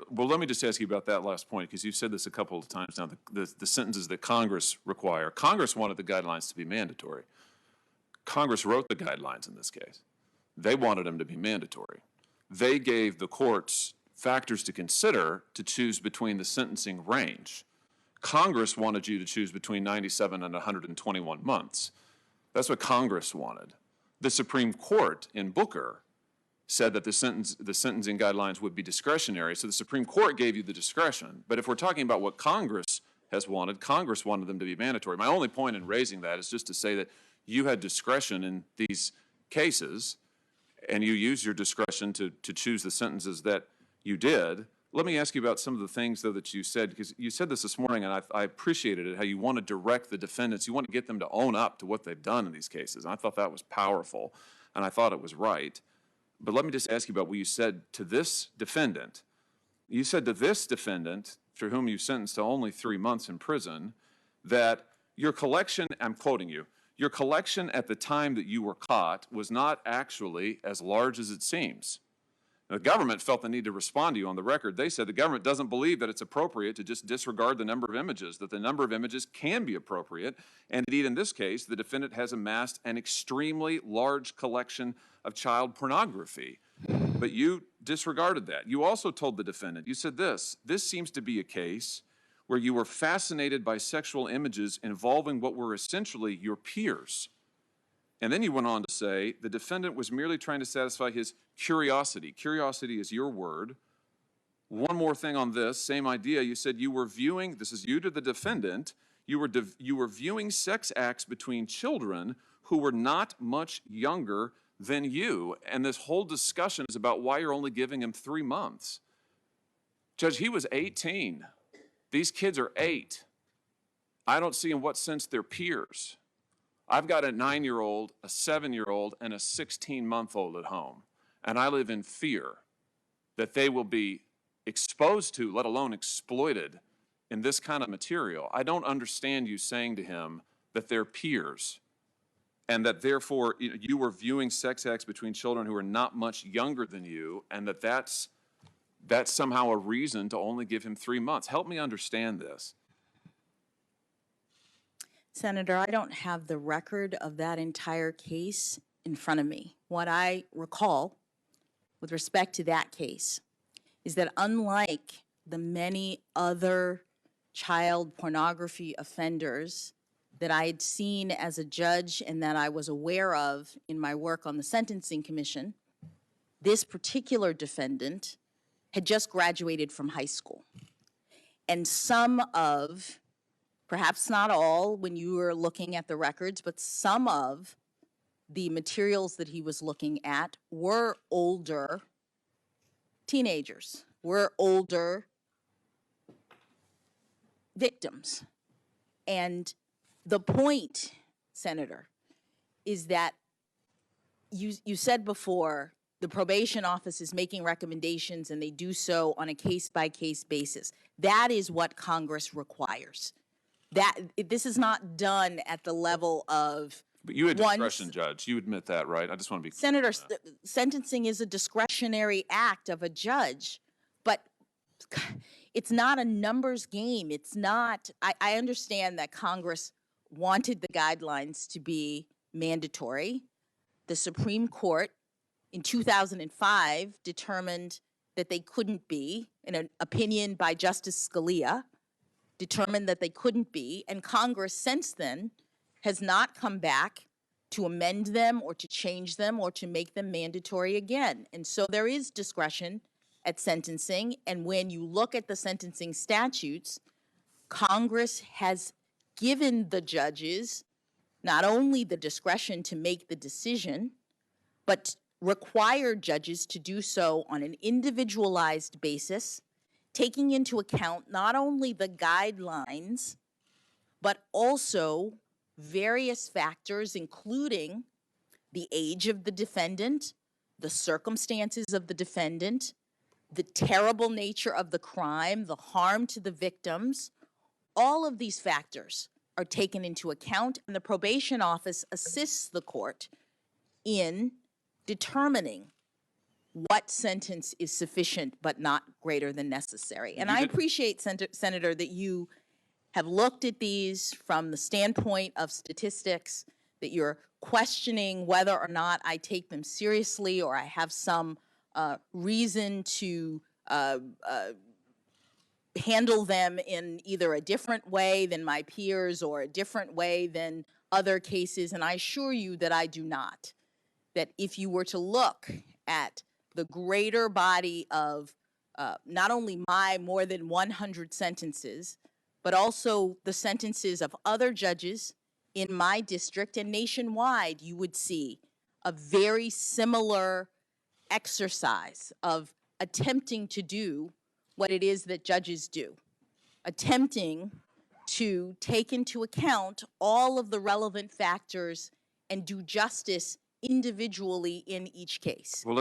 Well, let me just ask you about that last point, because you've said this a couple of times now, the sentences that Congress require. Congress wanted the guidelines to be mandatory. Congress wrote the guidelines in this case. They wanted them to be mandatory. They gave the courts factors to consider to choose between the sentencing range. Congress wanted you to choose between 97 and 121 months. That's what Congress wanted. The Supreme Court in Booker said that the sentencing guidelines would be discretionary, so the Supreme Court gave you the discretion. But if we're talking about what Congress has wanted, Congress wanted them to be mandatory. My only point in raising that is just to say that you had discretion in these cases, and you used your discretion to choose the sentences that you did. Let me ask you about some of the things, though, that you said, because you said this morning, and I appreciated it, how you want to direct the defendants. You want to get them to own up to what they've done in these cases. And I thought that was powerful, and I thought it was right. But let me just ask you about what you said to this defendant. You said to this defendant, for whom you sentenced to only 3 months in prison, that your collection, I'm quoting you, your collection at the time that you were caught was not actually as large as it seems. The government felt the need to respond to you on the record. They said the government doesn't believe that it's appropriate to just disregard the number of images, that the number of images can be appropriate. And indeed, in this case, the defendant has amassed an extremely large collection of child pornography. But you disregarded that. You also told the defendant, you said this seems to be a case where you were fascinated by sexual images involving what were essentially your peers. And then you went on to say the defendant was merely trying to satisfy his curiosity. Curiosity is your word. One more thing on this, same idea. You said you were viewing, this is you to the defendant, you were viewing sex acts between children who were not much younger than you. And this whole discussion is about why you're only giving him 3 months. Judge, he was 18. These kids are 8. I don't see in what sense they're peers. I've got a 9-year-old, a 7-year-old, and a 16-month-old at home. And I live in fear that they will be exposed to, let alone exploited, in this kind of material. I don't understand you saying to him that they're peers and that therefore you were viewing sex acts between children who are not much younger than you, and that's somehow a reason to only give him 3 months. Help me understand this. Senator, I don't have the record of that entire case in front of me. What I recall with respect to that case is that unlike the many other child pornography offenders that I had seen as a judge and that I was aware of in my work on the Sentencing Commission, this particular defendant had just graduated from high school. And some of, perhaps not all when you were looking at the records, but some of the materials that he was looking at were older teenagers, were older victims. And the point, Senator, is that you said before the probation office is making recommendations and they do so on a case-by-case basis. That is what Congress requires. This is not done at the level of. But you had discretion, Judge. You admit that, right? I just want to be clear. Senator, sentencing is a discretionary act of a judge, but it's not a numbers game. It's not. I understand that Congress wanted the guidelines to be mandatory. The Supreme Court in 2005 determined that they couldn't be, in an opinion by Justice Scalia, determined that they couldn't be, and Congress since then has not come back to amend them or to change them or to make them mandatory again. And so there is discretion at sentencing, and when you look at the sentencing statutes, Congress has given the judges not only the discretion to make the decision, but required judges to do so on an individualized basis, taking into account not only the guidelines, but also various factors, including the age of the defendant, the circumstances of the defendant, the terrible nature of the crime, the harm to the victims. All of these factors are taken into account, and the probation office assists the court in determining what sentence is sufficient but not greater than necessary. And You I did- appreciate, Senator, that you have looked at these from the standpoint of statistics, that you're questioning whether or not I take them seriously or I have some reason to handle them in either a different way than my peers or a different way than other cases. And I assure you that I do not. That if you were to look at the greater body of not only my more than 100 sentences, but also the sentences of other judges in my district and nationwide, you would see a very similar exercise of attempting to do what it is that judges do, attempting to take into account all of the relevant factors and do justice individually in each case. Well,